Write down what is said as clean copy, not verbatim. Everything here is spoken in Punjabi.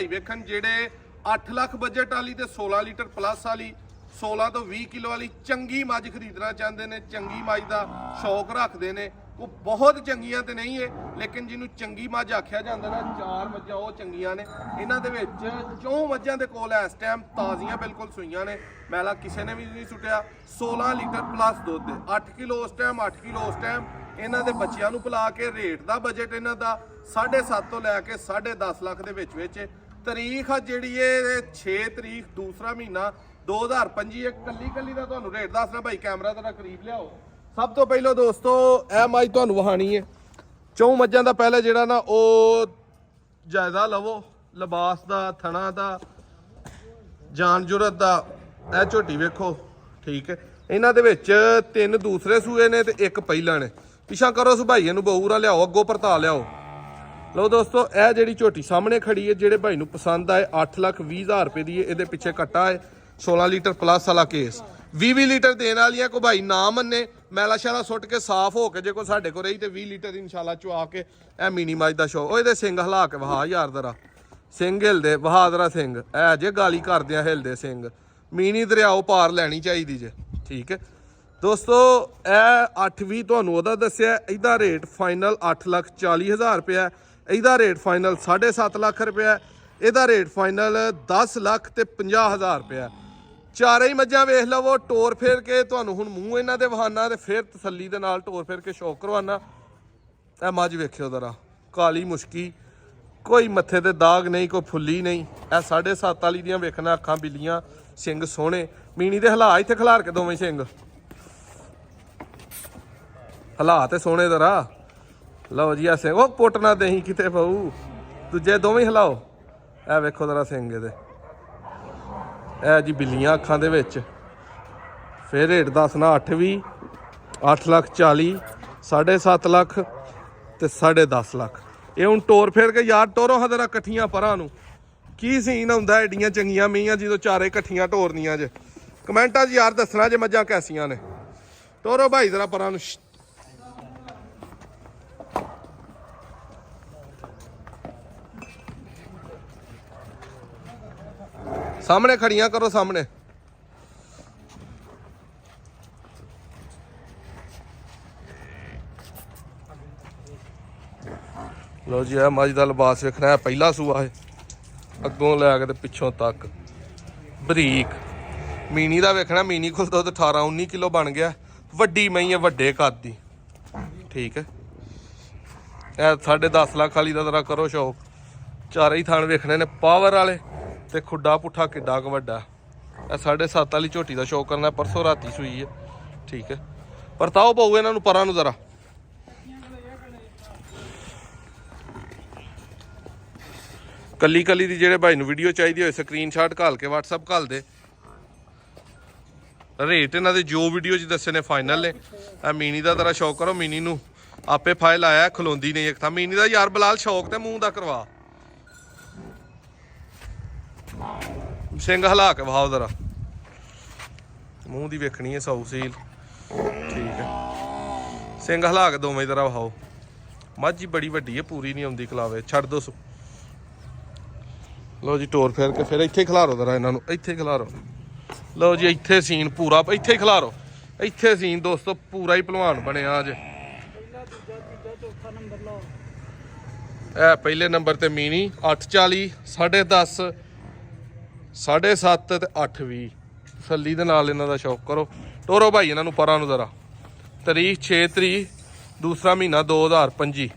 ਵੇਖਣ ਜਿਹੜੇ 8 ਲੱਖ ਬਜਟ ਵਾਲੀ ਤੇ 16 ਲੀਟਰ ਪਲੱਸ ਵਾਲੀ 16 ਤੋਂ 20 ਕਿਲੋ ਵਾਲੀ ਚੰਗੀ ਮੱਝ ਖਰੀਦਣਾ ਚਾਹੁੰਦੇ ਨੇ, ਚੰਗੀ ਮੱਝ ਦਾ ਸ਼ੌਕ ਰੱਖਦੇ ਨੇ। ਉਹ ਬਹੁਤ ਚੰਗੀਆਂ ਤੇ ਨਹੀਂ ਏ, ਲੇਕਿਨ ਜਿਹਨੂੰ ਚੰਗੀ ਮੱਝ ਆਖਿਆ ਜਾਂਦਾ ਨਾ, 4 ਮੱਝਾਂ ਉਹ ਚੰਗੀਆਂ ਨੇ। ਇਹਨਾਂ ਦੇ ਵਿੱਚ 4 ਮੱਝਾਂ ਦੇ ਕੋਲ ਇਸ ਟਾਈਮ ਤਾਜ਼ੀਆਂ ਬਿਲਕੁਲ ਸੂਈਆਂ ਨੇ, ਮੈਲਾ ਕਿਸੇ ਨੇ ਵੀ ਨਹੀਂ ਸੁੱਟਿਆ। 16 ਲੀਟਰ ਪਲੱਸ ਦੁੱਧ, 8 ਕਿਲੋ ਉਸ ਟਾਈਮ, 8 ਕਿਲੋ ਉਸ ਟਾਈਮ। ਇਹਨਾਂ ਦੇ ਬੱਚਿਆਂ ਨੂੰ ਪਿਲਾ ਕੇ ਰੇਟ ਦਾ ਬਜਟ ਇਹਨਾਂ ਦਾ 7.5 ਤੋਂ ਲੈ ਕੇ 10.5 ਲੱਖ ਦੇ ਵਿੱਚ। ਤਾਰੀਖ ਆ ਜਿਹੜੀ ਇਹ 6 ਤਰੀਕ ਦੂਸਰਾ ਮਹੀਨਾ 2025। ਇੱਕ ਕੱਲੀ ਦਾ ਤੁਹਾਨੂੰ ਰੇਟ ਦੱਸਣਾ ਭਾਈ, ਕੈਮਰਾ ਥੋੜਾ ਕਰੀਬ ਲਿਆਓ। ਸਭ ਤੋਂ ਪਹਿਲਾਂ ਦੋਸਤੋ ਇਹ ਮੱਝ ਤੁਹਾਨੂੰ ਵਹਾਣੀ ਹੈ। 4 ਮੱਝਾਂ ਦਾ ਪਹਿਲੇ ਜਿਹੜਾ ਨਾ ਉਹ ਜਾਇਜ਼ਾ ਲਵੋ, ਲਿਬਾਸ ਦਾ, ਥਣਾ ਦਾ, ਜਾਨ ਜੁਰਤ ਦਾ। ਇਹ ਝੋਟੀ ਵੇਖੋ, ਠੀਕ ਹੈ। ਇਹਨਾਂ ਦੇ ਵਿੱਚ 3 ਦੂਸਰੇ ਸੂਏ ਨੇ ਤੇ 1 ਪਹਿਲਾ ਨੇ। ਪਿਛਾ ਕਰੋ ਸੁਭਾਈਏ ਨੂੰ, ਬਹੂਰਾ ਲਿਆਓ, ਅੱਗੋਂ ਭਰਤਾ ਲਿਆਓ। ਲਓ ਦੋਸਤੋ ਇਹ ਜਿਹੜੀ ਝੋਟੀ ਸਾਹਮਣੇ ਖੜੀ ਹੈ, ਜਿਹੜੇ ਭਾਈ ਨੂੰ ਪਸੰਦ ਆਏ, 8,20,000 ਰੁਪਏ ਦੀ ਹੈ। ਇਹਦੇ ਪਿੱਛੇ ਕੱਟਾ ਹੈ 16 ਲੀਟਰ ਪਲੱਸ ਵਾਲਾ ਕੇਸ, 20 ਲੀਟਰ ਦੇਣ ਵਾਲੀਆਂ। ਕੋਈ ਭਾਈ ਨਾ ਮੰਨੇ, ਮੈਲਾ ਸ਼ਾਲਾ ਸੁੱਟ ਕੇ ਸਾਫ਼ ਹੋ ਕੇ ਜੇ ਕੋਈ ਸਾਡੇ ਕੋਲ ਰਹੀ ਤੇ 20 ਲੀਟਰ ਇਨਸ਼ਾਅੱਲਾ ਚੁਆ ਕੇ ਇਹ ਮਿਨੀ ਮੱਝ ਦਾ ਸ਼ੌਕ। ਉਹ ਇਹਦੇ ਸਿੰਘ ਹਿਲਾ ਕੇ ਵਹਾ ਯਾਰ ਜ਼ਰਾ, ਸਿੰਘ ਹਿਲਦੇ, ਬਹਾਦਰਾ ਸਿੰਘ ਇਹ ਜੇ ਗਾਲੀ ਕਰਦਿਆਂ ਹਿਲਦੇ ਸਿੰਘ। ਮਿਨੀ ਦਰਿਆਓ ਪਾਰ ਲੈਣੀ ਚਾਹੀਦੀ ਜੇ, ਠੀਕ ਹੈ ਦੋਸਤੋ। ਇਹ 820 ਤੁਹਾਨੂੰ ਉਹਦਾ ਦੱਸਿਆ। ਇਹਦਾ ਰੇਟ ਫਾਈਨਲ 8,40,000 ਰੁਪਇਆ। ਇਹਦਾ ਰੇਟ ਫਾਈਨਲ 7.5 ਲੱਖ ਰੁਪਇਆ। ਇਹਦਾ ਰੇਟ ਫਾਈਨਲ 10,50,000 ਰੁਪਇਆ। ਚਾਰੇ ਹੀ ਮੱਝਾਂ ਵੇਖ ਲਵੋ, ਟੋਰ ਫੇਰ ਕੇ ਤੁਹਾਨੂੰ ਹੁਣ ਮੂੰਹ ਇਹਨਾਂ ਦੇ ਵਹਾਨਾ ਤੇ ਫਿਰ ਤਸੱਲੀ ਦੇ ਨਾਲ ਟੋਰ ਫੇਰ ਕੇ ਸ਼ੌਕ ਕਰਵਾਨਾ। ਇਹ ਮੱਝ ਵੇਖਿਓ ਜ਼ਰਾ, ਕਾਲੀ ਮੁਸ਼ਕੀ, ਕੋਈ ਮੱਥੇ ਤੇ ਦਾਗ ਨਹੀਂ, ਕੋਈ ਫੁੱਲੀ ਨਹੀਂ। ਇਹ 7.5 ਵਾਲੀ ਦੀਆਂ ਵੇਖਣਾ, ਅੱਖਾਂ ਬਿੱਲੀਆਂ, ਸਿੰਘ ਸੋਹਣੇ। ਮੀਣੀ ਦੇ ਹਲਾ ਇੱਥੇ ਖਿਲਾਰ ਕੇ ਦੋਵੇਂ ਸਿੰਘ ਹਲਾ ਤੇ ਸੋਹਣੇ ਜ਼ਰਾ। ਲਓ ਜੀ ਆ ਸਿੰਘ, ਉਹ ਪੁੱਟ ਨਾ ਦੇਹੀਂ ਕਿਤੇ ਪਊ, ਦੂਜੇ ਦੋਵੇਂ ਹਿਲਾਓ। ਇਹ ਵੇਖੋ ਜ਼ਰਾ ਸਿੰਘ ਇਹਦੇ, ਇਹ ਜੀ ਬਿੱਲੀਆਂ ਅੱਖਾਂ ਦੇ ਵਿੱਚ। ਫਿਰ ਰੇਟ ਦੱਸਣਾ 820, 8,40,000, 7.5 ਲੱਖ ਤੇ 10.5 ਲੱਖ। ਇਹ ਹੁਣ ਟੋਰ ਫੇਰ ਕੇ ਯਾਰ ਟੋਰੋ ਹਦਰਾ ਇਕੱਠੀਆਂ ਪਰਾਂ ਨੂੰ। ਕੀ ਸੀਨ ਹੁੰਦਾ ਐਡੀਆਂ ਚੰਗੀਆਂ ਮੀਆਂ ਜਦੋਂ ਚਾਰੇ ਇਕੱਠੀਆਂ ਟੋਰਨੀਆਂ ਜੇ। ਕਮੈਂਟਾਂ 'ਚ ਯਾਰ ਦੱਸਣਾ ਜੇ ਮੱਝਾਂ ਕੈਸੀਆਂ ਨੇ। ਟੋਰੋ ਭਾਈ ਜ਼ਰਾ ਪਰਾਂ ਨੂੰ। ਸਾਹਮਣੇ ਖੜੀਆਂ ਕਰੋ, ਸਾਹਮਣੇ। ਲਓ ਜੀ ਇਹ ਮੱਝ ਦਾ ਲਿਬਾਸ ਵੇਖਣਾ। ਪਹਿਲਾ ਸੂਆ ਹੈ, ਅੱਗੋਂ ਲੈ ਕੇ ਤੇ ਪਿੱਛੋਂ ਤੱਕ ਬਰੀਕ। ਮੀਨੀ ਦਾ ਵੇਖਣਾ, ਮੀਨੀ ਕੋਲ ਦੁੱਧ 18-19 ਕਿਲੋ ਬਣ ਗਿਆ। ਵੱਡੀ ਮਈ ਹੈ, ਵੱਡੇ ਕੱਦ ਦੀ, ਠੀਕ ਹੈ। ਇਹ 10.5 ਲੱਖ ਵਾਲੀ ਦਾ ਜ਼ਰਾ ਕਰੋ ਸ਼ੌਕ। ਚਾਰੇ ਹੀ ਥਣ ਵੇਖਣੇ ਨੇ ਪਾਵਰ ਵਾਲੇ ਤੇ ਖੁੱਡਾ ਪੁੱਠਾ ਕਿੱਡਾ ਕੁ ਵੱਡਾ। ਇਹ 7.5 ਵਾਲੀ ਝੋਟੀ ਦਾ ਸ਼ੌਕ ਕਰਨਾ। ਪਰਸੋਂ ਰਾਤੀ ਸੂਈ ਹੈ, ਠੀਕ ਹੈ। ਪਰਤਾਓ ਪਾਓ ਇਹਨਾਂ ਨੂੰ ਪਰਾਂ ਨੂੰ ਜ਼ਰਾ। ਕੱਲੀ ਦੀ ਜਿਹੜੇ ਭਾਈ ਨੂੰ ਵੀਡੀਓ ਚਾਹੀਦੀ ਹੋਏ ਸਕਰੀਨਸ਼ਾਟ ਘਾਲ ਕੇ WhatsApp ਘਾਲ ਦੇ। ਰੇਟ ਇਹਨਾਂ ਦੇ ਜੋ ਵੀਡੀਓ 'ਚ ਦੱਸੇ ਨੇ ਫਾਈਨਲ ਨੇ। ਇਹ ਮੀਨੀ ਦਾ ਜ਼ਰਾ ਸ਼ੌਕ ਕਰੋ। ਮੀਨੀ ਨੂੰ ਆਪੇ ਫਾਇਲ ਆਇਆ, ਖਲੋਂਦੀ ਨਹੀਂ ਇੱਕ ਥਾਂ। ਮੀਨੀ ਦਾ ਯਾਰ ਬਲਾਲ ਸ਼ੌਕ ਤੇ ਮੂੰਹ ਦਾ ਕਰਵਾ। ਸਿੰਘ ਹਿਲਾ ਕੇ ਵਹਾਓ ਜ਼ਰਾ, ਮੂੰਹ ਦੀ ਵੇਖਣੀ ਹੈ ਸੌ ਸੀਲ, ਠੀਕ ਹੈ। ਸਿੰਘ ਹਿਲਾ ਕੇ ਦੋਵੇਂ ਜ਼ਰਾ ਵਹਾਓ। ਮੱਝ ਬੜੀ ਵੱਡੀ ਹੈ, ਪੂਰੀ ਨਹੀਂ ਆਉਂਦੀ ਕਲਾਵੇ, ਛੱਡ ਦੋ। ਲਓ ਜੀ ਟੋਰ ਫੇਰ ਕੇ ਫਿਰ ਇੱਥੇ ਖਿਲਾਰੋ ਜ਼ਰਾ ਇਹਨਾਂ ਨੂੰ, ਇੱਥੇ ਖਿਲਾਰੋ। ਲਓ ਜੀ ਇੱਥੇ ਸੀਨ ਪੂਰਾ, ਇੱਥੇ ਹੀ ਖਿਲਾਰੋ। ਇੱਥੇ ਸੀਨ ਦੋਸਤੋ ਪੂਰਾ ਹੀ ਭਲਵਾਨ ਬਣਿਆ ਅੱਜ। ਇਹ ਪਹਿਲੇ ਨੰਬਰ ਤੇ ਮੀਨੀ 840, 10.5, 7.5 ਤੇ 820। ਤਸੱਲੀ ਦੇ ਨਾਲ ਇਹਨਾਂ ਦਾ ਸ਼ੌਕ ਕਰੋ। ਟੋਰੋ ਭਾਈ ਇਹਨਾਂ ਨੂੰ ਪਰਾਂ ਨੂੰ ਜ਼ਰਾ। ਤਾਰੀਖ 6 ਤਰੀਕ ਦੂਸਰਾ ਮਹੀਨਾ 2025।